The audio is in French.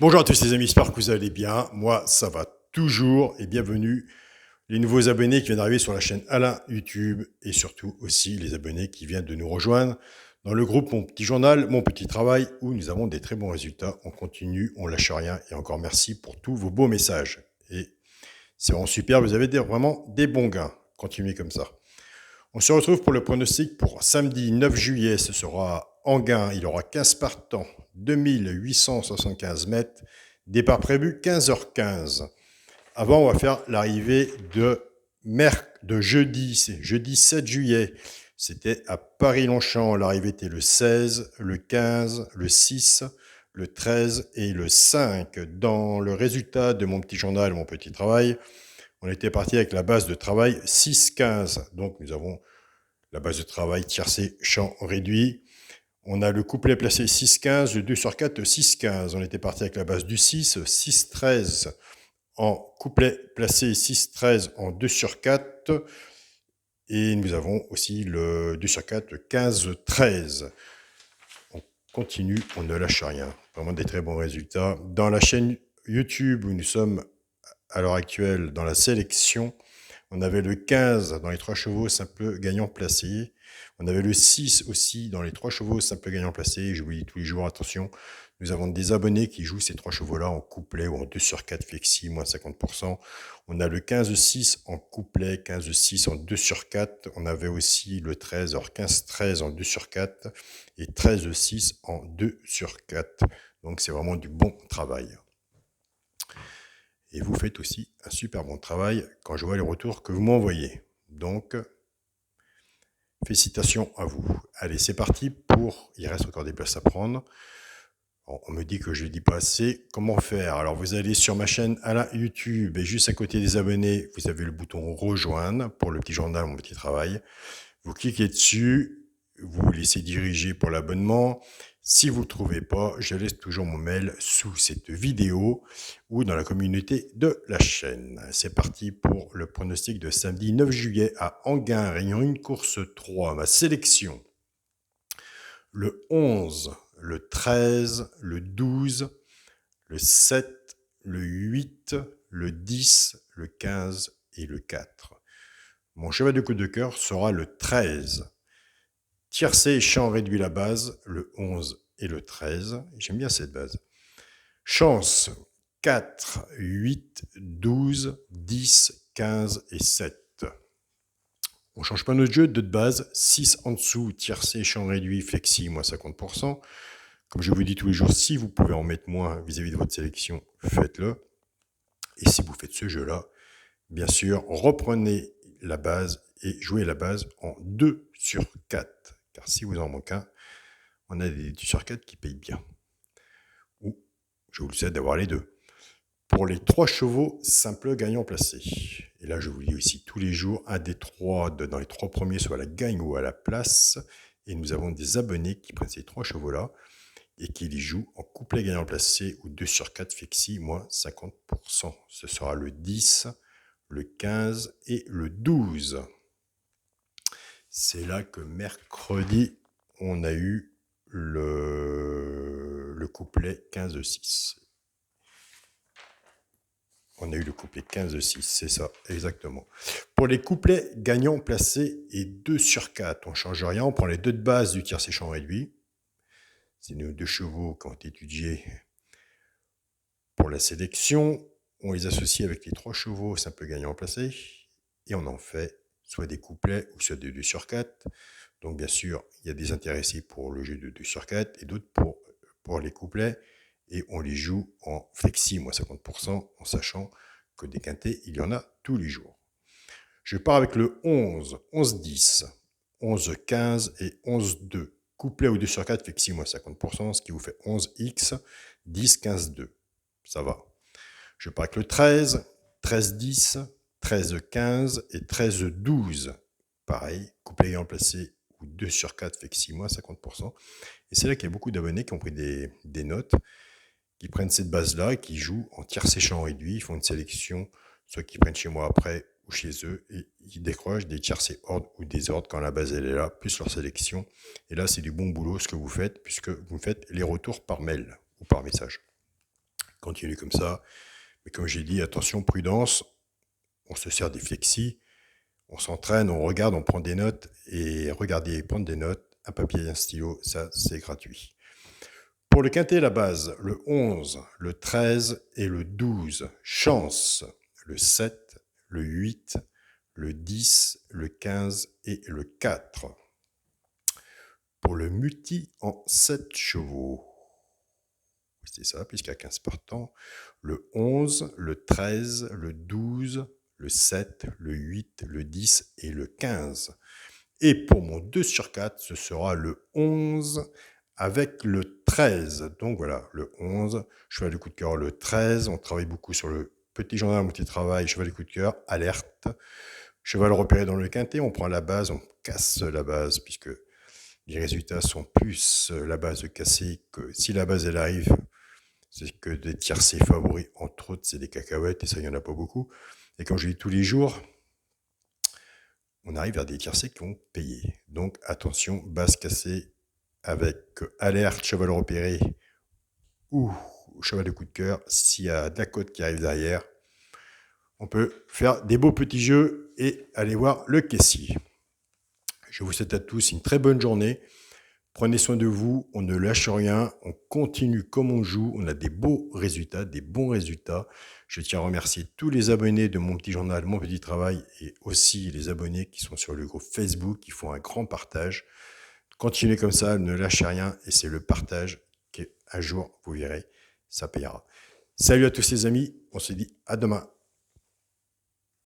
Bonjour à tous les amis, j'espère que vous allez bien. Moi, ça va toujours et bienvenue les nouveaux abonnés qui viennent d'arriver sur la chaîne Alain YouTube et surtout aussi les abonnés qui viennent de nous rejoindre dans le groupe Mon Petit Journal, Mon Petit Travail où nous avons des très bons résultats. On continue, on lâche rien et encore merci pour tous vos beaux messages. Et c'est vraiment super, vous avez vraiment des bons gains. Continuez comme ça. On se retrouve pour le pronostic pour samedi 9 juillet. Ce sera en gain. Il aura 15 partants, 2875 mètres. Départ prévu 15h15. Avant, on va faire l'arrivée de jeudi. C'est jeudi 7 juillet. C'était à Paris-Longchamp. L'arrivée était le 16, le 15, le 6, le 13 et le 5. Dans le résultat de mon petit journal, mon petit travail, on était parti avec la base de travail 6-15. Donc, nous avons la base de travail tiercé, champ réduit. On a le couplet placé 6-15, le 2 sur 4, 6-15. On était parti avec la base du 6, 6-13 en couplet placé 6-13 en 2 sur 4. Et nous avons aussi le 2 sur 4, 15-13. On continue, on ne lâche rien. Vraiment des très bons résultats. Dans la chaîne YouTube où nous sommes à l'heure actuelle dans la sélection, on avait le 15 dans les 3 chevaux simple gagnant placé. On avait le 6 aussi dans les 3 chevaux simple gagnant placé. Je vous dis tous les jours, attention, nous avons des abonnés qui jouent ces 3 chevaux-là en couplet ou en 2 sur 4 flexi, moins 50%. On a le 15-6 en couplet, 15-6 en 2 sur 4. On avait aussi le 13, alors 15-13 en 2 sur 4 et 13-6 en 2 sur 4. Donc c'est vraiment du bon travail. Et vous faites aussi un super bon travail quand je vois les retours que vous m'envoyez. Donc, félicitations à vous. Allez, c'est parti il reste encore des places à prendre. Bon, on me dit que je ne le dis pas assez. Comment faire? Alors, vous allez sur ma chaîne Alain YouTube et juste à côté des abonnés, vous avez le bouton rejoindre pour le petit journal, mon petit travail. Vous cliquez dessus, vous vous laissez diriger pour l'abonnement. Si vous ne le trouvez pas, je laisse toujours mon mail sous cette vidéo ou dans la communauté de la chaîne. C'est parti pour le pronostic de samedi 9 juillet à Enghien, Réunion 1, course 3. Ma sélection, le 11, le 13, le 12, le 7, le 8, le 10, le 15 et le 4. Mon cheval de coup de cœur sera le 13. Tiercé, champ réduit la base, le 11 et le 13. J'aime bien cette base. Chance, 4, 8, 12, 10, 15 et 7. On ne change pas notre jeu, 2 de base, 6 en dessous, tiercé, champ réduit, flexi, moins 50%. Comme je vous dis tous les jours, si vous pouvez en mettre moins vis-à-vis de votre sélection, faites-le. Et si vous faites ce jeu-là, bien sûr, reprenez la base et jouez la base en 2 sur 4. Car si vous en manquez un, on a des 2 sur 4 qui payent bien. Ou, je vous le souhaite d'avoir les deux. Pour les 3 chevaux, simple gagnant placé. Et là, je vous dis aussi tous les jours, un des 3 dans les 3 premiers, soit à la gagne ou à la place. Et nous avons des abonnés qui prennent ces 3 chevaux-là et qui les jouent en couplet gagnant placé ou 2 sur 4 flexi, moins 50%. Ce sera le 10, le 15 et le 12. C'est là que mercredi, on a eu le couplet 15-6. On a eu le couplet 15-6, c'est ça, exactement. Pour les couplets gagnants placés et 2 sur 4, on ne change rien, on prend les 2 de base du tiercé champ réduit. C'est nos 2 chevaux qui ont été étudiés pour la sélection. On les associe avec les 3 chevaux simple gagnant placé et on en fait soit des couplets ou soit des 2 sur 4. Donc bien sûr, il y a des intéressés pour le jeu de 2 sur 4 et d'autres pour les couplets. Et on les joue en flexi, moins 50%, en sachant que des quintés, il y en a tous les jours. Je pars avec le 11, 11-10, 11-15 et 11-2. Couplet ou 2 sur 4, flexi, moins 50%, ce qui vous fait 11x, 10-15-2. Ça va. Je pars avec le 13, 13-10, 13-15 et 13-12. Pareil, couplet ayant placé ou 2 sur 4, flexi, moins 50%. Et c'est là qu'il y a beaucoup d'abonnés qui ont pris des notes, qui prennent cette base-là et qui jouent en tiercé champ réduit. Ils font une sélection, soit qu'ils prennent chez moi après ou chez eux, et ils décrochent des tiercés ordres ou des ordres quand la base elle est là, plus leur sélection. Et là, c'est du bon boulot ce que vous faites, puisque vous faites les retours par mail ou par message. Continuez comme ça. Mais comme j'ai dit, attention, prudence. On se sert des flexis, on s'entraîne, on regarde, on prend des notes. Et regardez, prendre des notes, un papier et un stylo, ça, c'est gratuit. Pour le quintet, la base, le 11, le 13 et le 12. Chance, le 7, le 8, le 10, le 15 et le 4. Pour le multi en 7 chevaux, c'est ça, puisqu'il y a 15 partants, le 11, le 13, le 12, le 7, le 8, le 10 et le 15. Et pour mon 2 sur 4, ce sera le 11 avec le 13. Donc voilà, le 11, cheval de coup de cœur, le 13. On travaille beaucoup sur le petit gendarme multi-travail, cheval de coup de cœur, alerte. Cheval repéré dans le quintet, on prend la base, on casse la base, puisque les résultats sont plus la base cassée que si la base elle arrive, c'est que des tiercés favoris, entre autres, c'est des cacahuètes, et ça, il n'y en a pas beaucoup. Et comme je dis tous les jours, on arrive vers des tiercés qui ont payé. Donc attention, base cassée avec alerte, cheval repéré ou cheval de coup de cœur. S'il y a de la côte qui arrive derrière, on peut faire des beaux petits jeux et aller voir le caissier. Je vous souhaite à tous une très bonne journée. Prenez soin de vous, on ne lâche rien, on continue comme on joue, on a des beaux résultats, des bons résultats. Je tiens à remercier tous les abonnés de mon petit journal, mon petit travail, et aussi les abonnés qui sont sur le groupe Facebook, qui font un grand partage. Continuez comme ça, ne lâchez rien, et c'est le partage qu'un jour, vous verrez, ça payera. Salut à tous les amis, on se dit à demain.